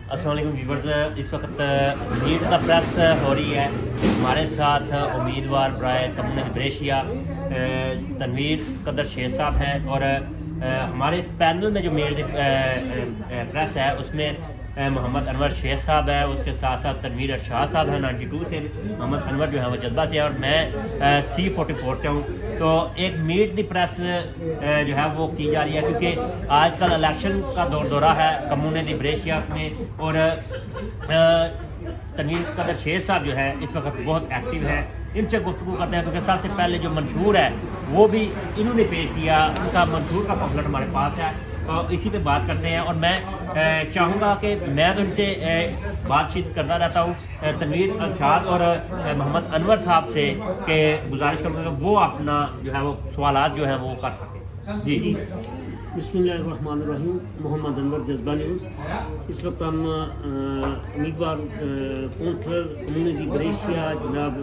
अस्सलाम वालेकुम व्यूअर्स, इस वक्त मीट द प्रेस हो रही है। हमारे साथ उम्मीदवार बराए कम्युनिटी ब्रेशिया तनवीर कदर शेख साहब हैं और हमारे इस पैनल में जो मीट द प्रेस है उसमें मोहम्मद अनवर शेख साहब है, उसके साथ साथ तनवीर अरशाद साहब हैं 92 से, मोहम्मद अनवर जो है वो जज्बा से है और मैं C44 से हूँ। तो एक मीट द प्रेस जो है वो की जा रही है क्योंकि आजकल इलेक्शन का दौरा है कम्युनिटी ब्रेशिया में और तनवीर कदर शेख साहब जो है इस वक्त बहुत एक्टिव है। इनसे गुफ्तगू करते हैं क्योंकि सबसे पहले जो मंशूर है वो भी इन्होंने पेश किया, उनका मंशूर का पॉम्फलेट हमारे पास है, तो इसी पे बात करते हैं। और मैं चाहूँगा कि मैं तो इनसे बातचीत करता रहता हूँ तनवीर अरशाद और मोहम्मद अनवर साहब से कि गुजारिश करूँगा वो अपना जो है वो सवालात जो हैं वो कर सकें। जी बिस्मिल्लाहिर्रहमानिर्रहीम। मोहम्मद अनवर जज्बा न्यूज़। इस वक्त हम उम्मीदवार काउंसलर कम्युनिटी ब्रेशिया जनाब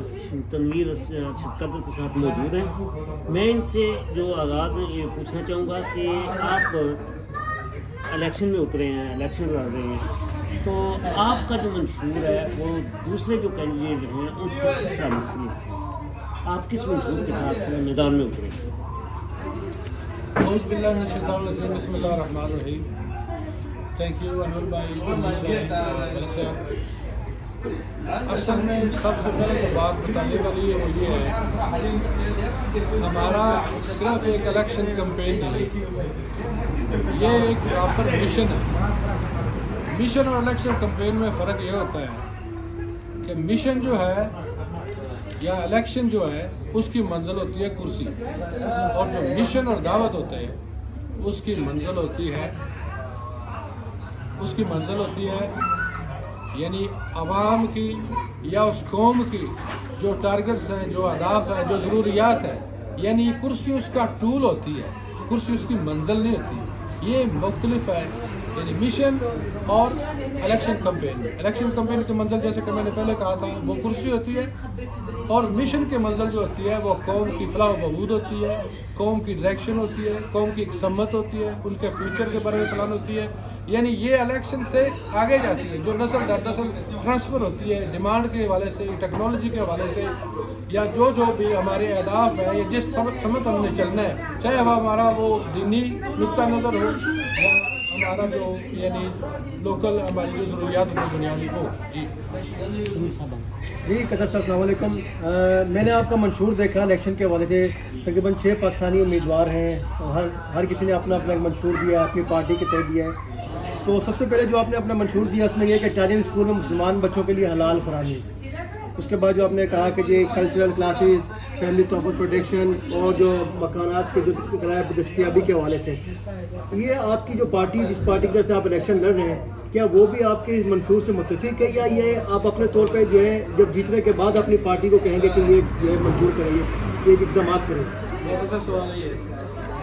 तनवीर अरशाद कदर के साथ मौजूद हैं। मैं इनसे जो आगाज़ में ये पूछना चाहूँगा कि आप इलेक्शन में उतरे हैं, इलेक्शन लड़ रहे हैं, तो आपका जो मंशूर है वो दूसरे जो कैंडिडेट हैं उनसे किस तरह मुख्तलिफ है? आप किस मंशूर के साथ मैदान में उतरे हैं? बिस्मिल्लाहिर्रहमानिर्रहीम। थैंक यू अनवर भाई। असल में सबसे पहले तो बात बताने वाली है वो ये है, हमारा सिर्फ एक इलेक्शन कैंपेन नहीं, ये एक प्रॉपर मिशन है। मिशन और इलेक्शन कैंपेन में फ़र्क ये होता है कि मिशन जो है या इलेक्शन जो है उसकी मंजिल होती है कुर्सी, और जो मिशन और दावत होता है उसकी मंजिल होती है यानी आवाम की या उस कौम की जो टारगेट्स हैं, जो अहदाफ हैं, जो ज़रूरियात हैं, यानी कुर्सी उसका टूल होती है, कुर्सी उसकी मंजिल नहीं होती। ये मुख्तलिफ है यानी मिशन और इलेक्शन कैंपेन। इलेक्शन कैंपेन की मंजिल जैसे कि मैंने पहले कहा था वो कुर्सी होती है, और मिशन की मंजिल जो होती है वो कौम की फलाह व बहबूद होती है, कौम की डायरेक्शन होती है, कौम की एक सम्मत होती है, उनके फ्यूचर के बारे में प्लान होती है। यानी ये इलेक्शन से आगे जाती है, जो नस्ल दर नस्ल ट्रांसफ़र होती है डिमांड के हवाले से, टेक्नोलॉजी के हवाले से, या जो भी हमारे अहदाफ हैं या जिस समत हमने चलना है, चाहे वह हमारा वो दीनी नुक्ता नज़र हो या हमारा जो यानी लोकल हमारी जो ज़रूरियात होती है दुनियावी को। जी कदर साहब अस्सलाम वालेकुम। मैंने आपका मंशूर देखा इलेक्शन के हवाले से, तकरीबन 6 पाकिस्तानी उम्मीदवार हैं और हर किसी ने अपना अपना मंशूर दिया, अपनी पार्टी के तहत दिया है। तो सबसे पहले जो आपने अपना मंशूर दिया उसमें यह कि इटालियन स्कूल में मुसलमान बच्चों के लिए हलाल फराहमी, उसके बाद जो आपने कहा कि जी कल्चरल क्लासेस, फैमिली तोहफ़त प्रोटेक्शन और जो मकानात के जो किराया दस्तियाबी के हवाले से, ये आपकी जो पार्टी जिस पार्टी की से आप इलेक्शन लड़ रहे हैं, क्या वो भी आपके इस मंशूर से मुत्तफिक है या ये आप अपने तौर पे जो है जब जीतने के बाद अपनी पार्टी को कहेंगे कि ये मंजूर करें, ये इक़दाम करें? मेरा सा सवाल ये है,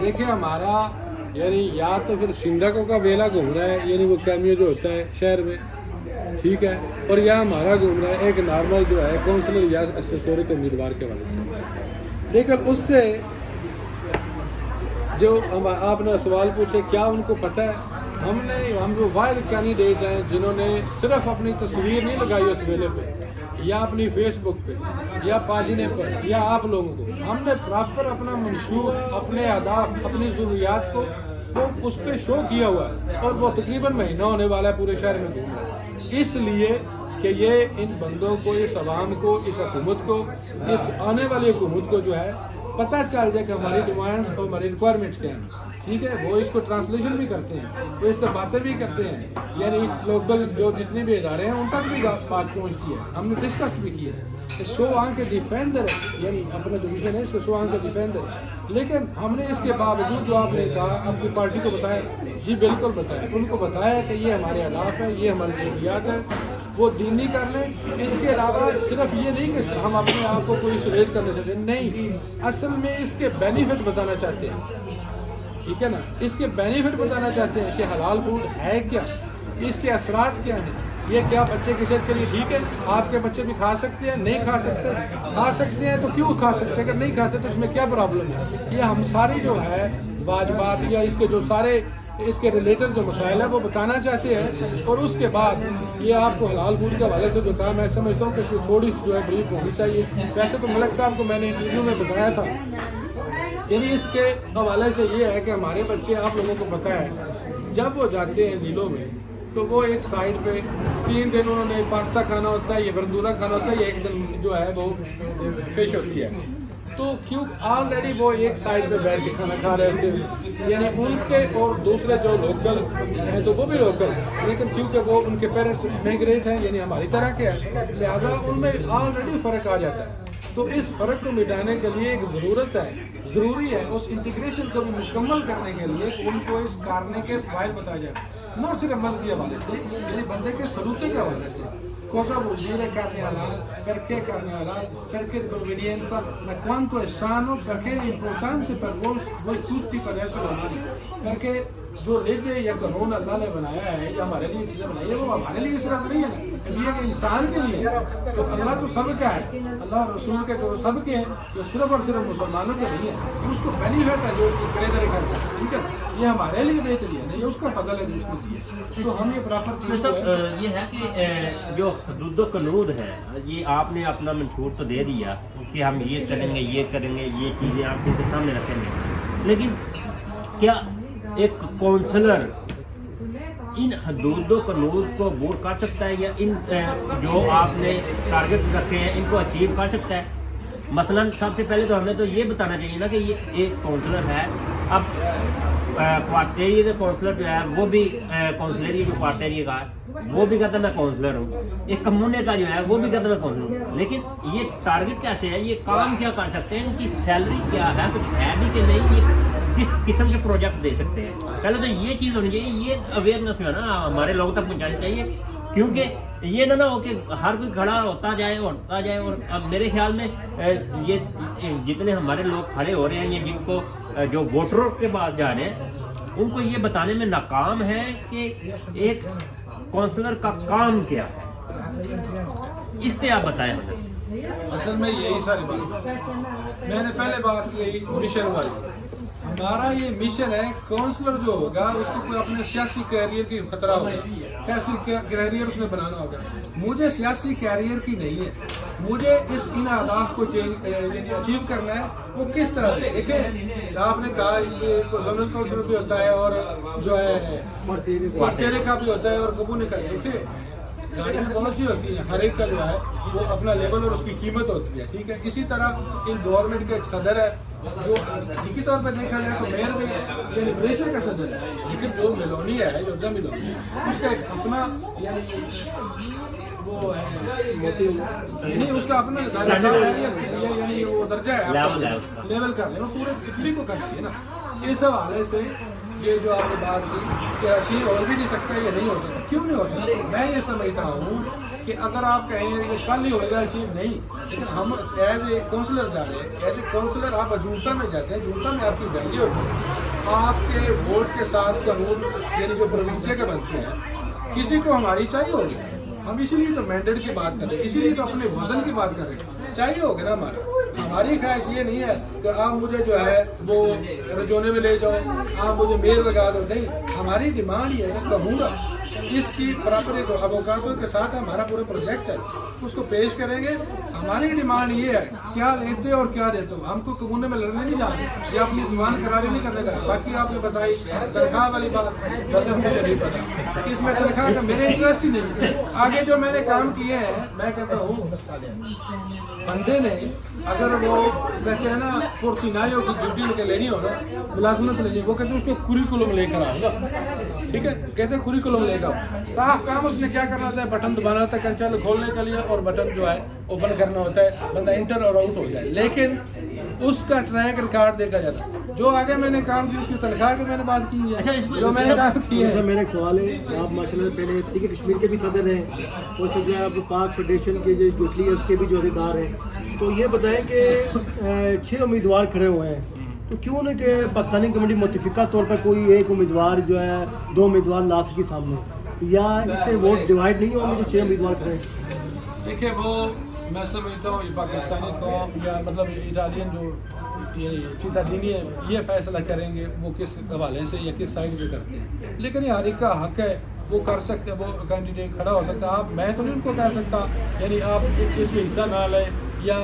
देखिए हमारा यानी या तो फिर सिंधकों का वेला घूम रहा है, यानी वो कैमियो जो होता है शहर में, ठीक है, और यह हमारा घूम रहा है एक नॉर्मल जो है काउंसलर या एसेसोरिक उम्मीदवार के वाले से। लेकिन उससे जो हम आपने सवाल पूछे क्या उनको पता है, हम जो वाहिद कैंडिडेट हैं जिन्होंने सिर्फ अपनी तस्वीर नहीं लगाई उस मेले पे या अपनी फेसबुक पे या पाजने पर या आप लोगों को, हमने प्रॉपर अपना मंशूर, अपने आदाब, अपनी ज़रूरियात को वो उस पर शो किया हुआ है, और वो तकरीबन महीना होने वाला है पूरे शहर में घूम रहा है, इसलिए कि ये इन बंदों को, इस अवाम को, इस हुकूमत को, इस आने वाली हुकूमत को जो है पता चल जाए कि हमारी डिमांड और हमारी रिक्वायरमेंट्स क्या हैं, ठीक है। वो इसको ट्रांसलेशन भी करते हैं, वो इससे बातें भी करते हैं, यानी लोकल जो जितने भी इदारे हैं उन तक भी बात पहुँचती है, हमने डिस्कस भी किया है। शो आन के डिफेंडर है, यानी अपना जो विजन है शो आन के डिफेंडर है, लेकिन हमने इसके बावजूद जो आपने कहा अपनी पार्टी को बताया, जी बिल्कुल बताया, उनको बताया कि ये हमारे अहदाफ है, ये हमारी ज़रूरियात है, वो दीनी कर लें। इसके अलावा सिर्फ ये नहीं कि हम अपने आप को कोई सुरेज करना चाहते हैं, नहीं, असल में इसके बेनिफिट बताना चाहते हैं, ठीक है ना, इसके बेनिफिट बताना चाहते हैं कि हलाल फूड है क्या, इसके असरात क्या हैं, ये क्या बच्चे की सेहत के लिए ठीक है, आपके बच्चे भी खा सकते हैं, नहीं खा सकते हैं तो क्यों खा सकते हैं, अगर नहीं खा सकते तो इसमें क्या प्रॉब्लम है। ये हम सारी जो है वाजबात या इसके जो सारे اس کے ریلیٹڈ جو مسائل ہیں وہ بتانا چاہتے ہیں، اور اس کے بعد یہ آپ کو حلال فوڈ کے حوالے سے جو کہا میں سمجھتا ہوں کہ اس میں تھوڑی سی جو ہے بریف ہونی چاہیے. ویسے تو ملک صاحب کو میں نے انٹرویو میں بتایا تھا، یعنی اس کے حوالے سے یہ ہے کہ ہمارے بچے آپ لوگوں کو پتہ ہے جب وہ جاتے ہیں ضلعوں میں تو وہ ایک سائڈ پہ 3 دن انہوں نے پاستہ کھانا ہوتا ہے، یہ بردورہ کھانا ہوتا ہے، یہ ایک دن جو ہے وہ فش ہوتی ہے. تو کیوں آلریڈی وہ ایک سائڈ پہ بیٹھ کے کھانا کھا رہے ہوتے ہیں، یعنی ان کے اور دوسرے جو لوکل ہیں تو وہ بھی لوکل، لیکن کیونکہ وہ ان کے پیرنٹس میگریٹ ہیں یعنی ہماری طرح کے ہیں، لہٰذا ان میں آلریڈی فرق آ جاتا ہے. تو اس فرق کو مٹانے کے لیے ایک ضرورت ہے، ضروری ہے اس انٹیگریشن کو بھی مکمل کرنے کے لیے کہ ان کو اس کارنے کے فوائد بتائے جائے، نہ صرف مذہبی حوالے سے یعنی بندے کے سلوک کے حوالے سے. Cosa vuol dire carne halal? Perché carne halal? Perché di provenienza? Ma quanto è sano? Perché è importante per voi tutti per essere umani? Perché جو لیجے یا قانون اللہ نے بنایا ہے یا ہمارے لیے چیزیں بنائی ہے وہ ہمارے لیے صرف نہیں ہے، یہ کہ انسان کے لیے. تو اللہ تو سب کا ہے، اللہ اور رسول کے تو سب کے ہیں، جو صرف اور صرف مسلمانوں کے نہیں ہے. اس کو بینیفٹ ہے جو کرے درے کرتا ہے، ٹھیک ہے، یہ ہمارے لیے بہتری ہے، یہ اس کا فضل ہے جو اس نے دی ہے. تو ہم یہ پراپر چیز یہ ہے کہ جو حدود و قانون ہے یہ آپ نے اپنا منشور تو دے دیا کہ ہم یہ کریں گے یہ کریں گے، یہ چیزیں آپ کے سامنے رکھیں گے، لیکن کیا ایک کونسلر ان حدود و قانون کو عبور کر سکتا ہے یا ان جو آپ نے ٹارگٹ رکھے ہیں ان کو اچیو کر سکتا ہے؟ مثلا سب سے پہلے تو ہمیں تو یہ بتانا چاہیے نا کہ یہ ایک کونسلر ہے. اب کوارٹیریا کا کونسلر جو ہے وہ بھی کونسلری جو کوارٹیریا کا ہے وہ بھی کہتا ہے میں کونسلر ہوں، ایک کمونے کا جو ہے وہ بھی کہتا ہے میں کونسلر ہوں. لیکن یہ ٹارگٹ کیسے ہے، یہ کام کیا کر سکتے ہیں، ان کی سیلری کیا ہے، کچھ ہے بھی کہ نہیں، یہ کس قسم کے پروجیکٹ دے سکتے ہیں. پہلے تو یہ چیز ہونی چاہیے، یہ اویئرنیس جو ہے نا ہمارے لوگوں تک پہنچانی چاہیے، کیونکہ یہ نہ ہو کہ ہر کوئی کھڑا ہوتا جائے. اور اب میرے خیال میں یہ جتنے ہمارے لوگ کھڑے ہو رہے ہیں یہ جن کو جو ووٹروں کے پاس جا رہے ہیں ان کو یہ بتانے میں ناکام ہے کہ ایک کونسلر کا کام کیا ہے. اس پہ آپ بتائیں ہمیں. اصل میں یہی ساری بات میں نے پہلے بات کی مشن والی. ہمارا یہ مشن ہے کونسلر جو ہوگا اس کو کوئی اپنے سیاسی کیریئر کی خطرہ ہوگا، سیاسی کیریئر اس نے بنانا ہوگا. مجھے سیاسی کیریئر کی نہیں ہے، مجھے ان اہداف کو یعنی اچیو کرنا ہے. وہ کس طرح سے دیکھیں آپ نے کہا یہ زونل کونسلر بھی ہوتا ہے اور جو ہے کوارٹیرے کا بھی ہوتا ہے اور کبونے کا. دیکھیں گاڑیاں بہت سی ہوتی ہیں، ہر ایک کا جو ہے وہ اپنا لیول اور اس کی قیمت ہوتی ہے، ٹھیک ہے. اسی طرح ان گورنمنٹ کا ایک صدر ہے جو حقیقی طور پہ دیکھا جائے تو میئر بھی یعنی بریشر کا صدر ہے، لیکن جو ملونی ہے جو ملونی اس کا ایک اپنا یعنی وہ نہیں اس کا اپنا یعنی وہ درجہ ہے لیول کا وہ پورے اٹلی کو کرتی ہے نا. اس حوالے سے یہ جو آپ نے بات کی کہ اچیو ہو بھی نہیں سکتا یا نہیں ہو سکتا، کیوں نہیں ہو سکتا؟ میں یہ سمجھتا ہوں کہ اگر آپ کہیں کہ کل ہی ہو جائے اچیو نہیں، لیکن ہم ایز اے کونسلر جا رہے ہیں، ایز اے کونسلر آپ اجونتا میں جاتے ہیں، اجونتا میں آپ کی ویلیو ہوتی ہے، آپ کے ووٹ کے ساتھ قانون یعنی جو پروونسے کے بنتے ہیں کسی کو ہماری چاہیے ہوگی. ہم اسی لیے تو مینڈیٹ کی بات کر رہے ہیں، اسی لیے تو اپنے وزن کی بات کر رہے ہیں، چاہیے ہوگا نا ہمارا. ہماری خواہش یہ نہیں ہے کہ آپ مجھے جو ہے وہ رجونے میں لے جاؤ، آپ مجھے میل لگا دو، نہیں. ہماری ڈیمانڈ یہ ہے میں کہوں گا اس کی پراپر اوقاتوں کے ساتھ ہمارا پورا پروجیکٹ ہے اس کو پیش کریں گے. ہماری ڈیمانڈ یہ ہے کیا لیتے اور کیا دیتے ہو. ہم کو کمونے میں لڑنے نہیں جانے یا اپنی زبان خرابی نہیں کرنے کا. باقی آپ نے بتائی تنخواہ والی بات مجھے نہیں پتا، اس میں تنخواہ کا میرے انٹرسٹ ہی نہیں ہے. آگے جو میں نے کام کیے ہیں میں کہتا ہوں بندے نے اگر وہ کہتے ہیں نا پورتینائیوں کی ڈیوٹی لے کے لینی ہو نا ملازمت لینی، وہ کہتے ہیں اس کو کوریکولم لے کر آؤ نا، ٹھیک ہے، کہتے ہیں کوریکولم لے کر صاف کام اس نے کیا کرنا ہوتا ہے، بٹن دبانا ہوتا ہے کنچا کھولنے کے لیے اور بٹن جو ہے اوپن کرنا ہوتا ہے، بندہ انٹر اور آؤٹ ہو جائے. لیکن اس کا ٹریک ریکارڈ دیکھا جاتا ہے. جو آگے میں نے کام کی اس کی تنخواہ کی میں نے بات کی ہے، جو میں نے کام کی ہے. میرا ایک سوال ہے، آپ ماشاء اللہ پہلے ٹھیک ہے کشمیر کے بھی صدر ہیں اور جو ہے پاک فیڈریشن کے جو جوٹلی ہے اس کے بھی جو عہدیدار ہیں، تو یہ بتائیں کہ 6 امیدوار کھڑے ہوئے ہیں، تو کیوں نہیں کہ پاکستانی کمیونٹی متفقہ طور پر کوئی ایک امیدوار جو ہے 2 امیدوار لا سکی سامنے، یا اس سے ووٹ ڈیوائڈ نہیں ہوں گے جو 6 امیدوار کھڑے ہیں؟ دیکھیں وہ میں سمجھتا ہوں یہ پاکستانی قوم یا مطلب اٹالین جو ये चीता दीनी ये फैसला करेंगे वो किस हवाले से या किस साइड पे करते हैं, लेकिन ये हर एक का हक है, वो कर सकते, वो कैंडिडेट खड़ा हो सकता है। आप मैं तो नहीं उनको कह सकता यानी आप इसमें हिस्सा ना लें या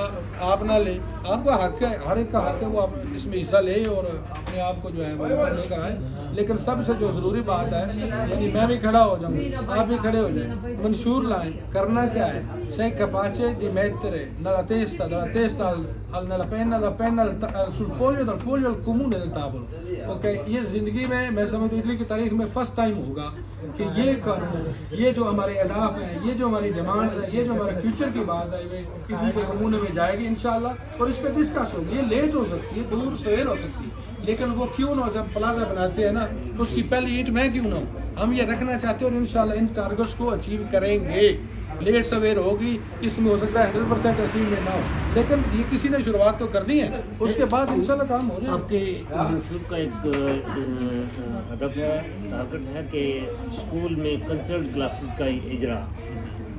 आप ना ले, आपका हक है, हर एक का हक है वो आप इसमें हिस्सा ले और अपने आप को जो है वो लेकर आए। लेकिन सबसे जो ज़रूरी बात है यानी मैं भी खड़ा हो जाऊँ, आप भी खड़े हो जाएं, मंशूर लाएं। करना क्या है, sei capace di mettere nella testa nella penna sul foglio, dal foglio al comune del tavolo, ok? ये ज़िंदगी में मैं समझता हूँ इटली की तारीख में फर्स्ट टाइम होगा कि ये कानून, ये जो हमारे अहदाफ हैं, ये जो हमारी डिमांड है, ये जो हमारे फ्यूचर की बात है, ये इटली के कमूने में जाएगी इंशाल्लाह और इस पर डिस्कस होगी। ये लेट हो सकती है, दूर सवेर हो सकती है, लेकिन वो क्यों ना, जब प्लाजा बनाते हैं ना तो उसकी पहली ईंट मैं क्यों ना हूँ, हम ये रखना चाहते हैं और इंशाल्लाह इन टारगेट्स को अचीव करेंगे। लेट सवेर होगी, इसमें हो सकता है 100% अचीवमेंट ना हो, लेकिन ये किसी ने शुरुआत तो करनी है, उसके बाद इंशाल्लाह काम हो जाएगा। आपके मंशूर का एक हदफ है, टारगेट है कि स्कूल में कल्चरल क्लासेस का इजरा,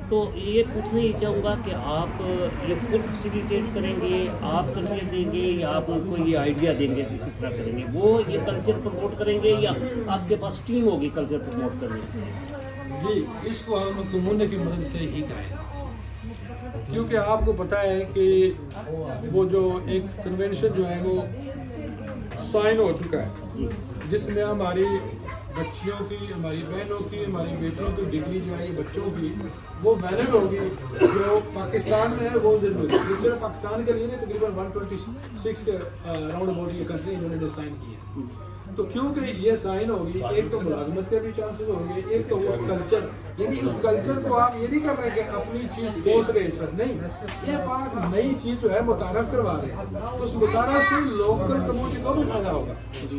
तो ये पूछना ही चाहूँगा कि आप ये खुद फैसिलिटेट करेंगे, आप तरबियत देंगे या आप उनको ये आइडिया देंगे कि किस तरह करेंगे, वो ये कल्चर प्रमोट करेंगे या आपके पास टीम होगी कल्चर प्रमोट करने की? जी, इसको हम कमूने की मदद से ही करें, क्योंकि आपको पता है कि वो जो एक कन्वेंशन जो है वो साइन हो चुका है, जिसमें हमारी बच्चियों की, हमारी बहनों की, हमारी बेटियों की डिग्री जो है ये बच्चों की वो वैलिड होगी। जो पाकिस्तान में है वो जरूरी है, सिर्फ पाकिस्तान के लिए नहीं, तकरीबन 126 के अराउंड अबाउट ये कंट्री इन्होंने साइन की है। तो क्योंकि ये साइन होगी, एक तो मुलाजमत के भी चांसेस होंगे, एक तो वो कल्चर, यानी उस कल्चर को आप ये नहीं कर रहे कि अपनी चीज़ पोस रहे इस वक्त, नहीं, ये बात नई चीज़ जो है मुतारफ करवा रहे हैं, तो उस मुतारफ से लोकल कम्युनिटी को भी फायदा होगा।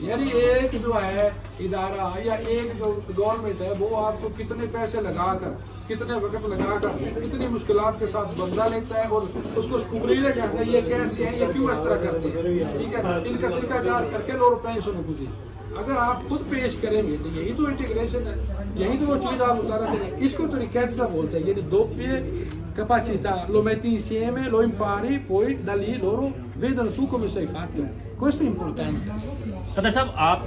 यानी एक जो है इदारा या एक जो गवर्नमेंट है वो आपको कितने पैसे लगाकर, कितने वक्त लगाकर, कितनी मुश्किलात के साथ बंदा लेता है और उसको स्कूरीले कहता है, ये कैसे है, ये क्यों इस तरह करते हैं, ठीक है, इनका तरीकाकार करके लो रुपये सुनो खुशी। अगर आप खुद पेश करेंगे तो यही तो इंटीग्रेशन है, यही तो वो चीज़ आप उतारा करेंगे। इसको तो रिकेट्सा बोलते हैं, यानी doppie capacità, lo metti insieme, lo impari, poi da lì loro vedono tu come sei fatto, questo è importante। कदर साहब, आप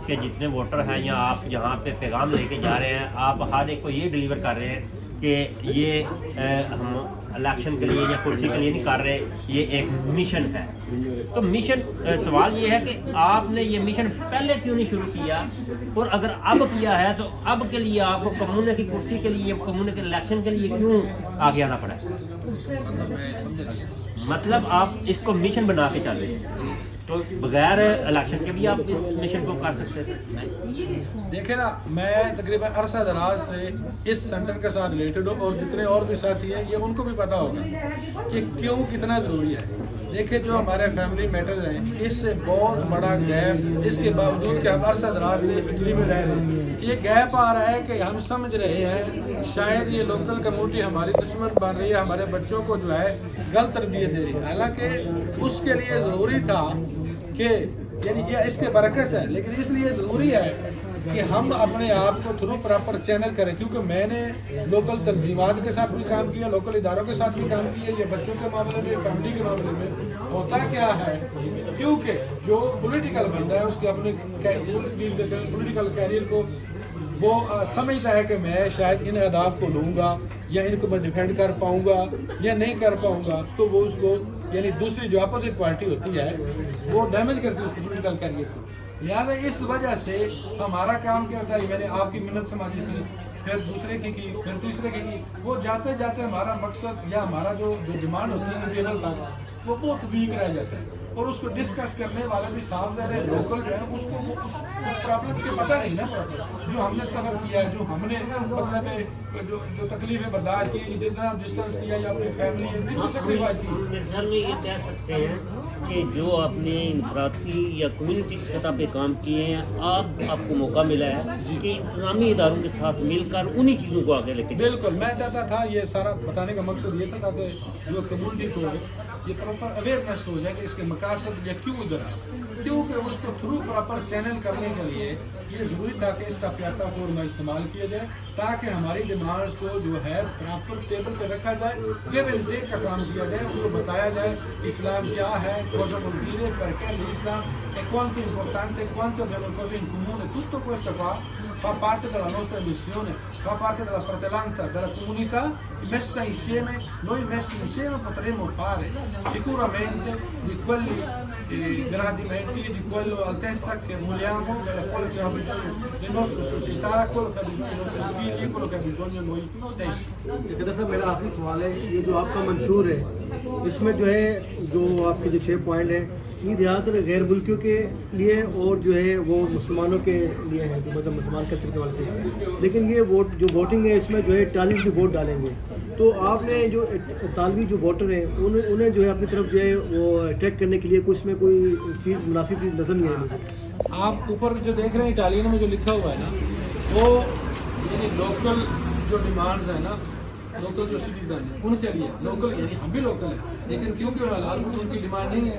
के जितने वोटर हैं या आप यहाँ पे पैगाम लेके जा रहे हैं, आप हर एक को ये डिलीवर कर रहे हैं कि ये हम इलेक्शन के लिए या कुर्सी के लिए नहीं कर रहे, ये एक मिशन है। तो मिशन, सवाल ये है कि आपने ये मिशन पहले क्यों नहीं शुरू किया, और अगर अब किया है तो अब के लिए आपको कम्युने की कुर्सी के लिए, कम्युने के इलेक्शन के लिए क्यों आगे आना पड़ा? मतलब आप इसको मिशन बना के चल रहे हैं, तो बगैर इलेक्शन के भी आप इस मिशन को कर सकते थे। देखे ना, मैं तकरीबन अरसा दराज से इस सेंटर के साथ रिलेटेड हूँ और जितने और भी साथी हैं ये उनको भी पता होगा कि क्यों कितना ज़रूरी है। देखिए, जो हमारे फैमिली मैटर्स हैं, इससे बहुत बड़ा गैप, इसके बावजूद कि हम अरसा दराज से इटली में रह रहे हैं, ये गैप आ रहा है कि हम समझ रहे हैं शायद ये लोकल कम्युनिटी हमारी दुश्मन बन रही है, हमारे बच्चों को जो है गलत तरबियत दे रही है। हालांकि उसके लिए ज़रूरी था कि यानी ये इसके बरकस है, लेकिन इसलिए ज़रूरी है कि हम अपने आप को थ्रू प्रॉपर चैनल करें, क्योंकि मैंने लोकल तंजीमात के साथ भी काम किया, लोकल इदारों के साथ भी काम किया, ये बच्चों के मामले में, फैमिली के मामले में होता क्या है, क्योंकि जो पॉलिटिकल बंदा है उसके अपने पॉलिटिकल कैरियर को वो समझता है कि मैं शायद इन अहदाफ को लूँगा या इनको मैं डिफेंड कर पाऊँगा या नहीं कर पाऊँगा, तो वो उसको यानी दूसरी जो अपोजिट पार्टी होती है वो डैमेज करती है उसके पॉलिटिकल कैरियर को। लिहाजा इस वजह से हमारा काम क्या होता है, मैंने आपकी मिन्नत समाजी की, फिर दूसरे की, फिर तीसरे की, वो जाते जाते हमारा मकसद या हमारा जो डिमांड होती है इंटरनल तक वो बहुत वीक रह जाता है, और उसको डिस्कस करने वाले भी साफ रहे लोकल जो है उसको उस प्रॉब्लम के पता नहीं ना पड़ता, जो हमने सफ़र किया है, जो हमने मतलब जो तकलीफें बर्दाश्त की, जितना डिस्टेंस किया या अपनी फैमिली सेक्रीफाइस की। मेरे ख्याल में ये कह सकते हैं कि जो आपने इंफरादी या कम्युनिटी की सतह पे काम किए हैं, आपको मौका मिला है कि इंतजामी इदारों के साथ मिलकर उन्हीं चीज़ों को आगे लेके। बिल्कुल, मैं चाहता था, ये सारा बताने का मकसद ये था ताकि जो कम्युनिटी को ये प्रॉपर अवेयरनेस हो जाए कि इसके मकासद या क्यों इधर आए। क्योंकि उसको थ्रू प्रॉपर चैनल करने के लिए ये ज़रूरी था कि इसका प्लेटफॉर्म में इस्तेमाल किया जाए, ताकि हमारी डिमांड्स को जो है प्रॉपर टेबल पे रखा जाए, गिव एंड टेक का काम किया जाए, उनको बताया जाए इस्लाम क्या है, cosa vuol dire, perché l'Islam e quanto è importante, quanto abbiamo cose in comune. Tutto questo qua fa parte della nostra missione, fa parte della fratellanza, della comunità messa insieme. Noi messi insieme potremo fare sicuramente di quelli gradimenti, di quello altezza che vogliamo, della quale abbiamo bisogno le nostre società, quello che ha bisogno i nostri figli, quello che ha bisogno noi stessi. कदर साहब मेरा आखिरी सवाल है, ये जो आपका मंशूर है इसमें जो है जो आपके जो 6 पॉइंट हैं ये ज़्यादातर गैर मुल्कियों के लिए और जो है वो मुसलमानों के लिए है, जो मतलब मुसलमान कल्चर के वाले से, लेकिन ये वोट जो वोटिंग है इसमें जो है तालिब भी वोट डालेंगे, तो आपने जो तालिबी जो वोटर हैं उन्हें जो है अपनी तरफ जो है वो अट्रैक्ट करने के लिए कुछ में कोई चीज़ मुनासिब चीज़ नज़र नहीं है मुझे। आप ऊपर जो देख रहे हैं इटालियन में जो लिखा हुआ है ना, वो यानी लोकल जो डिमांड्स है ना, लोकल जो सिटीजन है उनके लिए, लोकल यानी हम भी लोकल हैं, लेकिन क्योंकि हलाल फूड उनकी डिमांड नहीं है,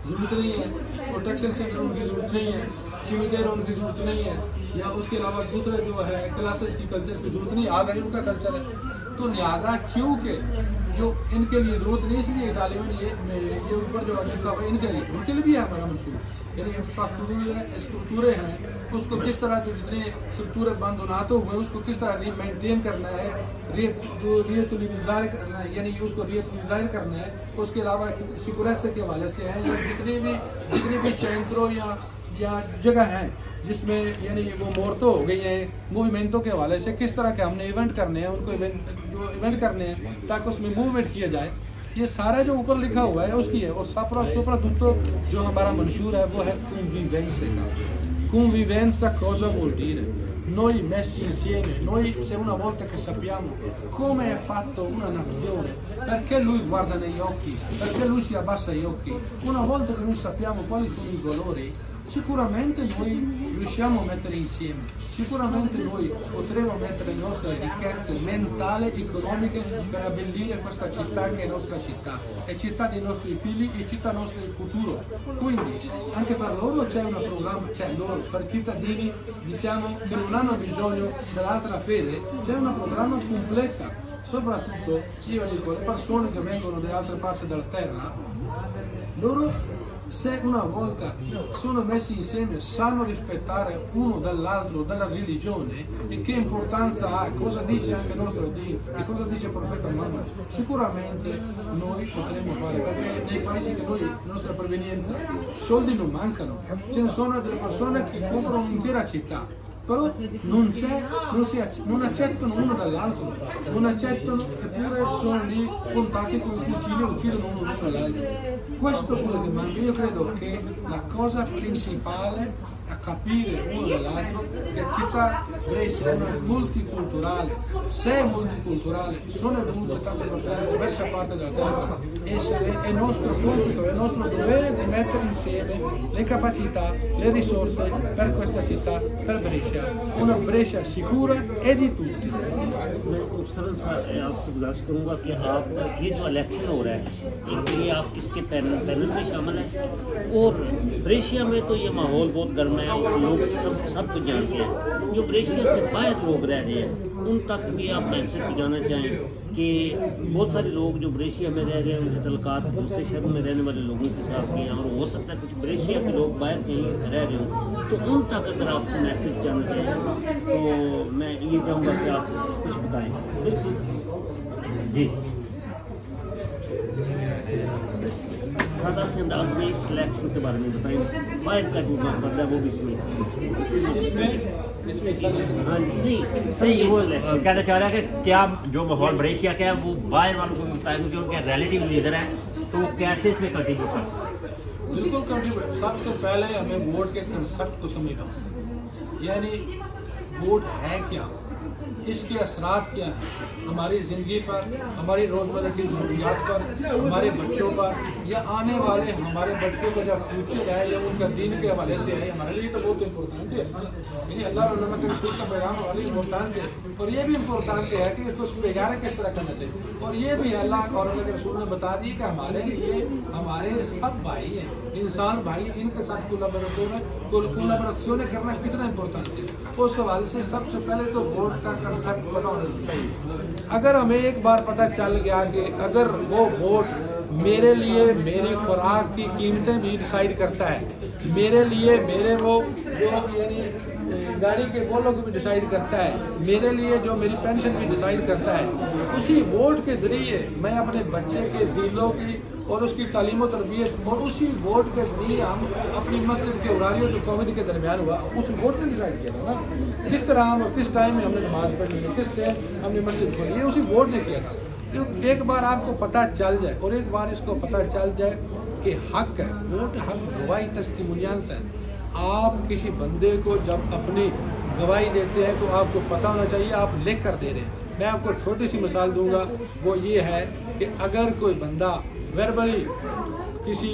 ज़रूरत नहीं है, प्रोटेक्शन सेंटर उनकी ज़रूरत नहीं है, सीमितेर उनकी ज़रूरत नहीं है, या उसके अलावा दूसरे जो है क्लासेस की कल्चर की ज़रूरत नहीं है, ऑलरेडी उनका कल्चर है। तो लिहाजा क्योंकि जो इनके लिए ज़रूरत नहीं, इसलिए इटाली में ये ऊपर जो लिखा हुआ है इनके लिए, उनके लिए भी है हमारा मंशूर, यानी स्ट्रक्चरें हैं, उसको किस तरह जो जितने स्ट्रक्चरें बंद होना तो हुए उसको किस तरह मेंटेन करना है, रियतुलिज़ाहिर करना है, यानी उसको रियतुलिज़ाहिर करना है। उसके अलावा सिक्योरिटी के हवाले से हैं, या जितनी भी चैंत्रों या जगह हैं जिसमें यानी वो मोर्तो हो गई हैं, मूवमेंटों के हवाले से किस तरह के हमने इवेंट करने हैं, उनको इवेंट करने हैं ताकि उसमें मूवमेंट किया जाए, ये सारा जो ऊपर लिखा हुआ है उसकी है। और soprattutto जो हमारा मंशूर है वो है convivenza का। Convivenza cosa vuol dire? Noi messi insieme, noi se una volta che sappiamo come è fatto una nazione, perché lui guarda negli occhi, perché lui si abbassa gli occhi, una volta che noi sappiamo quali sono i valori, sicuramente noi riusciamo a mettere insieme, sicuramente noi potremo mettere le nostre ricchezze mentali, economiche per abbellire questa città che è nostra città, è città dei nostri figli e città nostra del futuro. Quindi anche per loro c'è un programma, c'è loro, per cittadini diciamo che non hanno bisogno dell'altra fede, c'è un programma completo. Soprattutto io dico, le persone che vengono da altre parti della terra, loro se una volta sono messi insieme sanno rispettare uno dall'altro, dalla religione e che importanza ha, cosa dice anche il nostro Dio e cosa dice il profeta Muhammad, sicuramente noi potremo fare, perché nei paesi che noi, la nostra provenienza, soldi non mancano, ce ne sono delle persone che comprano un'intera città, però non accettano uno dall'altro, non accettano, eppure sono lì contatti con i fucili e uccidono uno dall'altro. Questo è quello che manca. Io credo che la cosa principale a capire uno dall'altro che città Brescia è multiculturale, se è multiculturale sono venute tante persone da diverse parti della terra e è nostro compito, è nostro dovere di mettere insieme le capacità, le risorse per questa città, per Brescia, una Brescia sicura e di tutti. मैं sir आपसे गुजारिश करूंगा कि आप ये जो election हो रहा है एक ये आप इसके पैनल में शामिल हैं, और ब्रेशिया में तो ये माहौल बहुत गर्म है, लोग सब कुछ जानते हैं, जो ब्रेशिया से बाहर लोग रह रहे हैं उन तक भी आप मैसेज पहुँचाना चाहें कि बहुत सारे लोग जो ब्रेशिया में रह रहे हैं उनके तल्लुकात दूसरे शहरों में रहने वाले लोगों के साथ भी हैं, और हो सकता है कुछ ब्रेशिया के लोग बाहर कहीं रह रहे हों, तो उन तक अगर आपको मैसेज जाना चाहिए तो मैं ये चाहूँगा कि आप कुछ बताएं। जी सादा से अंदाज में इस सिलेक्शन के बारे में बताएं, बाहर का जो काम करता है वो भी इसमें हाँ नहीं नहीं वो कहना चाह रहा है कि क्या जो माहौल ब्रेशिया का है वो बाहर वालों को मिलता है, क्योंकि उनके रिलेटिव लीडर हैं, तो वो कैसे इसमें कंट्रीब्यूट कर सकते हैं? बिल्कुल कंट्रीब्यूट। सबसे पहले हमें वोट के कंसेप्ट को समझना, यानी वोट है क्या, इसके असरात क्या हैं हमारी ज़िंदगी पर, हमारी रोज़मर्रा की ज़रूरियात पर, हमारे बच्चों पर, या आने वाले हमारे बच्चों का जो फ्यूचर है या उनका दीन के हवाले से है, हमारे लिए तो बहुत इम्पोर्टेंट है। यानी अल्लाह और अल्लाह के रसूल का पैगाम हमारे लिए इम्पोर्टेंट है, और ये भी इम्पोर्टेंट है कि इसको बेगारा किस तरह करना चाहिए। और ये भी अल्लाह और अल्लाह के रसूल ने बता दिया कि हमारे लिए हमारे सब भाई हैं, इंसान भाई, इनके साथ कोलाबोरेशन करना कितना इम्पोर्टेंट है। उस हवाले से सबसे पहले तो वोट का कंसेप्ट पता होना चाहिए। अगर हमें एक बार पता चल गया कि अगर वो वोट मेरे लिए मेरी खुराक की कीमतें भी डिसाइड करता है, मेरे लिए मेरे वो जो यानी गाड़ी के बोलों को भी डिसाइड करता है, मेरे लिए जो मेरी पेंशन भी डिसाइड करता है, उसी वोट के ज़रिए मैं अपने बच्चे के ज़ीलों की और उसकी तालीम और तरबियत, और उसी वोट के ज़रिए हम अपनी मस्जिद के उरारियों जो कौमियत के दरमियान हुआ उस वोट ने डिसाइड किया था ना, किस तरह हम किस टाइम में हमने नमाज़ पढ़नी है, किस टाइम हमने मस्जिद खोली है, उसी वोट ने किया था। तो एक बार आपको पता चल जाए और एक बार इसको पता चल जाए कि हक है, वोट हक गवाही तस्तीमुनियांस है। आप किसी बंदे को जब अपनी गवाही देते हैं तो आपको पता होना चाहिए आप लिख कर दे रहे हैं। मैं आपको छोटी सी मिसाल दूंगा, वो ये है कि अगर कोई बंदा वर्बली किसी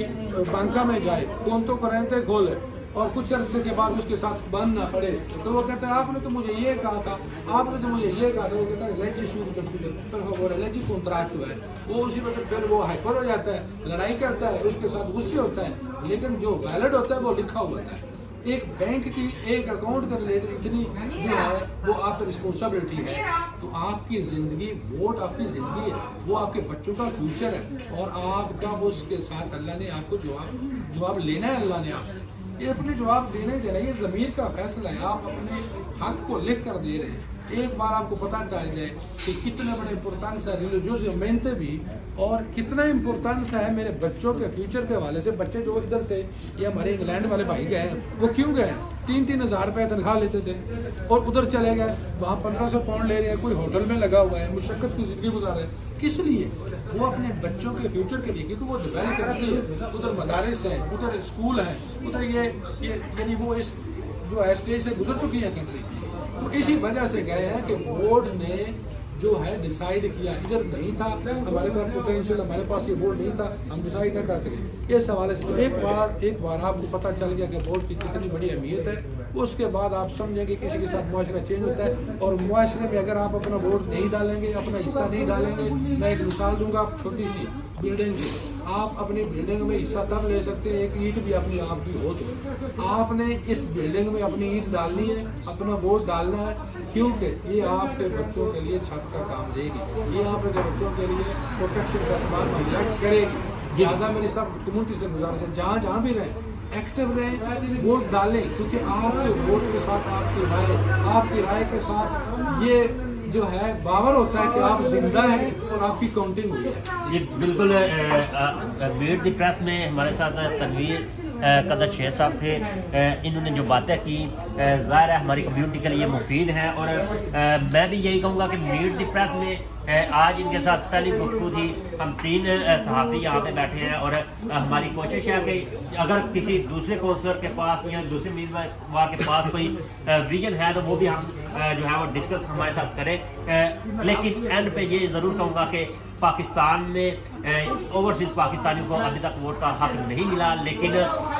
बैंका में जाए, कौंतों को रहते खोले और कुछ अर्से के बाद उसके साथ बंद ना पड़े, तो वो कहता है आपने तो मुझे ये कहा था, आपने तो मुझे ये कहा था। वो कहता है लेजी शुरू कर वो लेजी कॉन्ट्रैक्ट है, वो उसी वक्त फिर वो हाइपर हो जाता है, लड़ाई करता है, उसके साथ गुस्से होता है। लेकिन जो वैलिड होता है वो लिखा हुआ होता है। एक बैंक की एक अकाउंट का रिलेटेड इतनी जो है वो आप पर रिस्पॉन्सिबिलिटी है, तो आपकी ज़िंदगी, वोट आपकी ज़िंदगी है, वो आपके बच्चों का फ्यूचर है, और आपका उसके साथ अल्लाह ने आपको जवाब लेना है। अल्लाह ने आपसे ये अपने जवाब देने देना, ये ज़मीर का फैसला है। आप अपने हक को लिख कर दे रहे हैं। एक बार आपको पता चल जाए कि कितना बड़ा इम्पोर्टेंस है रिलीजियस मेहनत भी, और कितना इम्पोर्टेंस है मेरे बच्चों के फ्यूचर के हवाले से। बच्चे जो इधर से ये हमारे इंग्लैंड वाले भाई गए हैं, वो क्यों गए? 3-3 हज़ार रुपये तनख्वाह लेते थे और उधर चले गए, वहाँ 1500 पाउंड ले रहे हैं, कोई होटल में लगा हुआ है, मुशक्क़त की ज़िंदगी गुजार रहे हैं। किस लिए? वो अपने बच्चों के फ्यूचर के लिए, क्योंकि वो डेवलप करती है। उधर मदारिस है, उधर स्कूल है, उधर ये यानी वो इस जो है स्टेज से गुजर चुकी है कंट्री। तो इसी वजह से गए हैं कि वोट ने जो है डिसाइड किया, इधर नहीं था हमारे पास पोटेंशियल, हमारे पास ये वोट नहीं था, हम डिसाइड न कर सके। इस हवाले से तो एक बार आपको पता चल गया कि वोट की कितनी बड़ी अहमियत है, उसके बाद आप समझेंगे किसी के साथ मुआशरा चेंज होता है। और मुआशरे में अगर आप अपना वोट नहीं डालेंगे, अपना हिस्सा नहीं डालेंगे, मैं एक मिसाल दूंगा, आप छोटी सी बिल्डिंग की, आप अपनी बिल्डिंग में हिस्सा तब ले सकते हैं एक ईंट भी अपनी आपकी हो तो। आपने इस बिल्डिंग में अपनी ईंट डालनी है, अपना वोट डालना है, क्योंकि ये आपके बच्चों के लिए छत का काम देगी, ये आपके बच्चों के लिए प्रोटेक्शन का सामान मुहैया करेगी। लिहाजा मेरी सब कम्युनिटी से गुजारिश है, जहाँ जहाँ भी रहें एक्टिव रहें, वोट डालें, क्योंकि आपके वोट के साथ आपकी राय के साथ ये जो है बावर होता है कि आप जिंदा हैं और आपकी काउंटिंग हुई है। ये बिल्कुल मीट द प्रेस में हमारे साथ तनवीर कदर शेख साहब थे। इन्होंने जो बातें की ज़ाहिर है हमारी कम्युनिटी के लिए मुफीद हैं, और मैं भी यही कहूँगा कि मीट द प्रेस में आज इनके साथ पहली गुफ्तगू थी। हम 3 सहाफ़ी यहाँ पे बैठे हैं, और हमारी कोशिश है कि अगर किसी दूसरे काउंसलर के पास या दूसरे उम्मीदवार के पास कोई विजन है तो वो भी हम जो है वो डिस्कस हमारे साथ करें। लेकिन एंड पे ये ज़रूर कहूँगा कि पाकिस्तान में ओवरसीज़ पाकिस्तानियों को अभी तक वोट का हक नहीं मिला, लेकिन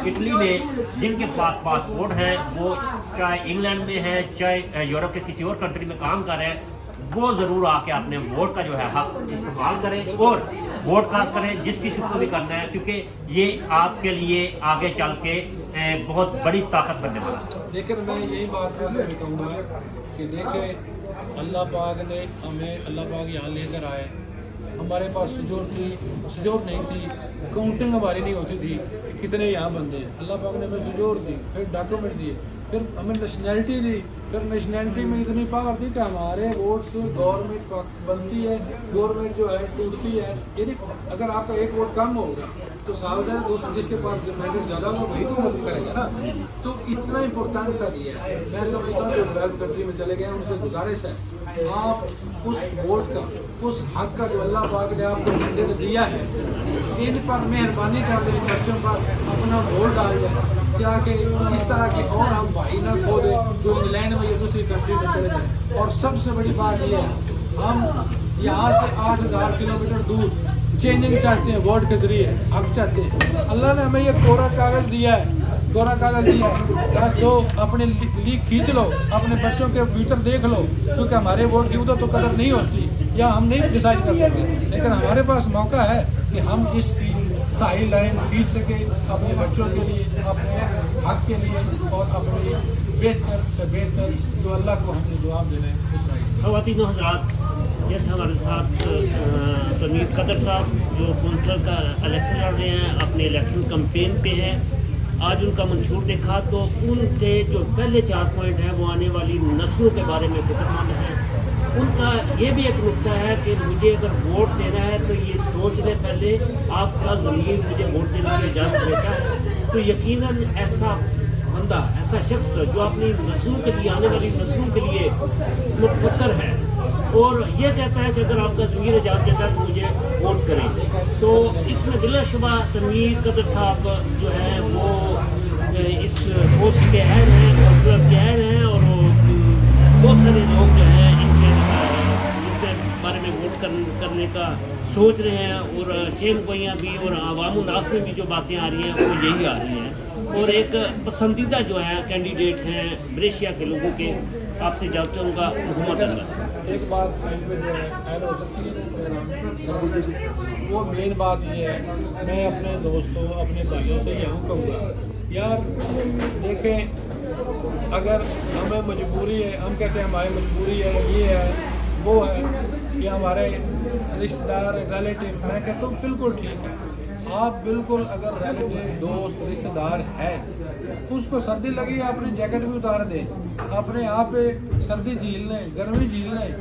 इटली में जिनके पास पासपोर्ट हैं, वो चाहे इंग्लैंड में है चाहे यूरोप के किसी और कंट्री में काम कर रहे हैं, वो ज़रूर आके अपने वोट का जो है हक इस्तेमाल करें और वोट कास्ट करें जिस किसी को भी करना है, क्योंकि ये आपके लिए आगे चल के बहुत बड़ी ताकत बनने वाला है। लेकिन मैं यही बात कहूँगा कि देखें अल्लाह पाक ने हमें, अल्लाह पाक यहाँ लेकर आए, हमारे पास सुजोर नहीं थी, काउंटिंग हमारी नहीं होती थी कितने यहाँ बंदे हैं। अल्लाह पाक ने हमें सुजोर दी, फिर डॉक्यूमेंट दिए, फिर हमें नेशनैलिटी दी, फिर नेशनैलिटी में इतनी पावर थी कि हमारे वोट से गवर्नमेंट बनती है, गवर्नमेंट जो है टूटती है। यदि अगर आपका एक वोट कम होगा तो सावधान दोस्त जिसके पास मैंडेट ज़्यादा हो वही तो मदद करेगा ना। तो इतना इम्पोर्टेंस दिया है। मैं समझता हूँ जो डेवलप कंट्री में चले गए उनसे गुजारिश है, आप उस वोट का, उस हक का जो अल्लाह पाक ने आपको मैंडेट दिया है, इन पर मेहरबानी कर दें, बच्चों पर अपना वोट डाल दें। क्या कि इस तरह के और हम भाई ना खो दें जो इंग्लैंड में या दूसरी कंट्री में चले जाएं। और सबसे बड़ी बात ये है, हम यहाँ से 8000 किलोमीटर दूर चेंजिंग चाहते हैं, वोट के जरिए हक चाहते हैं। अल्लाह ने हमें ये कोरा कागज़ दिया है, कोरा कागज़ दिया है, तो अपने लीक खींच लो, अपने बच्चों के फ्यूचर देख लो, क्योंकि हमारे वोट की उधर तो कदर नहीं होती या हम नहीं डिसाइड कर सकते, लेकिन हमारे पास मौका है कि हम इसकी सही लाइन खींच सकें अपने बच्चों के लिए, अपने हक के लिए और अपने बेहतर से बेहतर जो अल्लाह को हमने जवाब देना है उस राय। ख़वातीन हज़रात, ये थे हमारे साथ तनवीर कदर साहब जो कौंसलर का इलेक्शन लड़ रहे हैं, अपने इलेक्शन कैंपेन पे हैं। आज उनका मंशूर देखा तो उनके जो पहले 4 पॉइंट हैं वो आने वाली नस्लों के बारे में फिक्रमंद हैं। उनका ये भी एक नुक्ता है कि मुझे अगर वोट देना है तो ये सोच ले पहले आपका ज़मीर मुझे वोट देने की इजाज़त देता है, तो यकीनन ऐसा बंदा, ऐसा शख्स जो अपनी नस्लों के लिए, आने वाली नस्लों के लिए मुतफक्कर है और ये कहता है कि अगर आपका ज़मीर इजाज़त देता है तो मुझे वोट करें, तो इसमें बिलाशुबा तनवीर कदर साहब जो है वो इस पोस्ट के अहल हैं, कौंसलर के अहल हैं और बहुत सारे लोग जो हैं इनके बारे में वोट करने का सोच रहे हैं और चेन गोइयाँ भी और अवाम नास में भी जो बातें आ रही हैं वो यही आ रही हैं। और एक पसंदीदा जो है कैंडिडेट हैं ब्रेशिया के लोगों के, आपसे जवाब चाहूँगा मोहम्मद अनवर। एक बात जो है ऐड हो सकती है, वो मेन बात ये है, मैं अपने दोस्तों अपने भाइयों से यूँ कहूँगा, यार देखें, अगर हमें मजबूरी है, हम कहते हैं हमारी मजबूरी है, ये है वो है, कि हमारे रिश्तेदार रिलेटिव, मैं कहता हूँ बिल्कुल ठीक है, आप बिल्कुल अगर रिलेटिव दोस्त रिश्तेदार है, उसको सर्दी लगी अपनी जैकेट भी उतार दें, अपने आप पे सर्दी झील लें, गर्मी झील लें,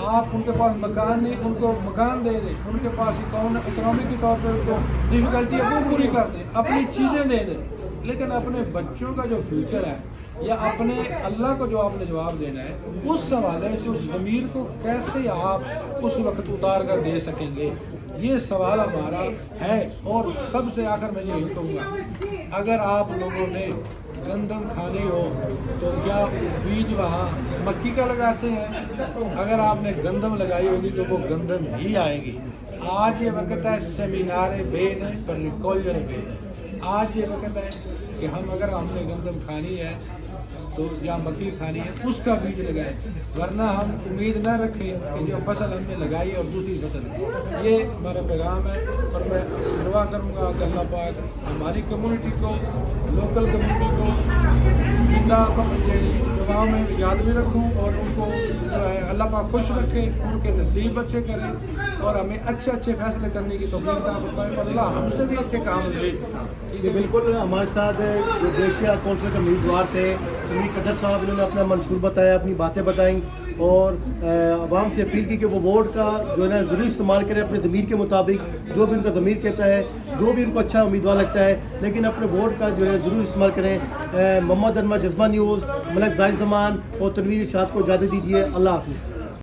आप उनके पास मकान नहीं, उनको मकान दे दें, उनके पास इकोनॉमिक के तौर पर उनको डिफिकल्टी है वो पूरी कर दें, अपनी चीज़ें दे दें, लेकिन अपने बच्चों का जो फ्यूचर है या अपने अल्लाह को जो आपने जवाब देना है, उस हवाले से उस ज़मीर को कैसे आप उस वक्त उतार कर दे सकेंगे, ये सवाल हमारा है। और सबसे आखिर मैं यही कहूँगा, अगर आप लोगों ने गंदम खानी हो तो क्या बीज वहाँ मक्की का लगाते हैं? अगर आपने गंदम लगाई होगी तो वो गंदम ही आएगी। आज ये वक्त है सेमिनार बेन है पर रिकॉल्जर बेन है। आज ये वक्त है कि हम अगर हमने गंदम खानी है तो या मक्की खानी है उसका बीज लगाएं, वरना हम उम्मीद न रखें कि जो फसल हमने लगाई और दूसरी फसल। ये हमारा पैगाम है और मैं दुआ करूँगा कि अल्लाह पाक हमारी कम्युनिटी को, लोकल कम्युनिटी को जिंदा दुआओं में याद भी रखूँ और उनको जो है अल्लाह पाक खुश रखे, उनके नसीब अच्छे करें और हमें अच्छे अच्छे फैसले करने की तौफीक अता फरमाए और अल्लाह हमसे भी अच्छे काम ले। ये बिल्कुल हमारे साथ जो ब्रेशिया कौंसिल के उम्मीदवार थे तनवीर कदर साहब, इन्होंने अपना मंशूर बताया, अपनी बातें बताई और आवाम से अपील की कि वो वोट का जो है ना ज़रूर इस्तेमाल करें अपने ज़मीर के मुताबिक, जो भी उनका ज़मीर कहता है, जो भी उनको अच्छा उम्मीदवार लगता है, लेकिन अपने वोट का जो है ज़रूर इस्तेमाल करें। मोहम्मद अनवर, जज्बा न्यूज़, मलक ज़ाहिर ज़मान और तनवीर इरशाद को इजाज़त दीजिए। अल्लाह हाफ़िज़।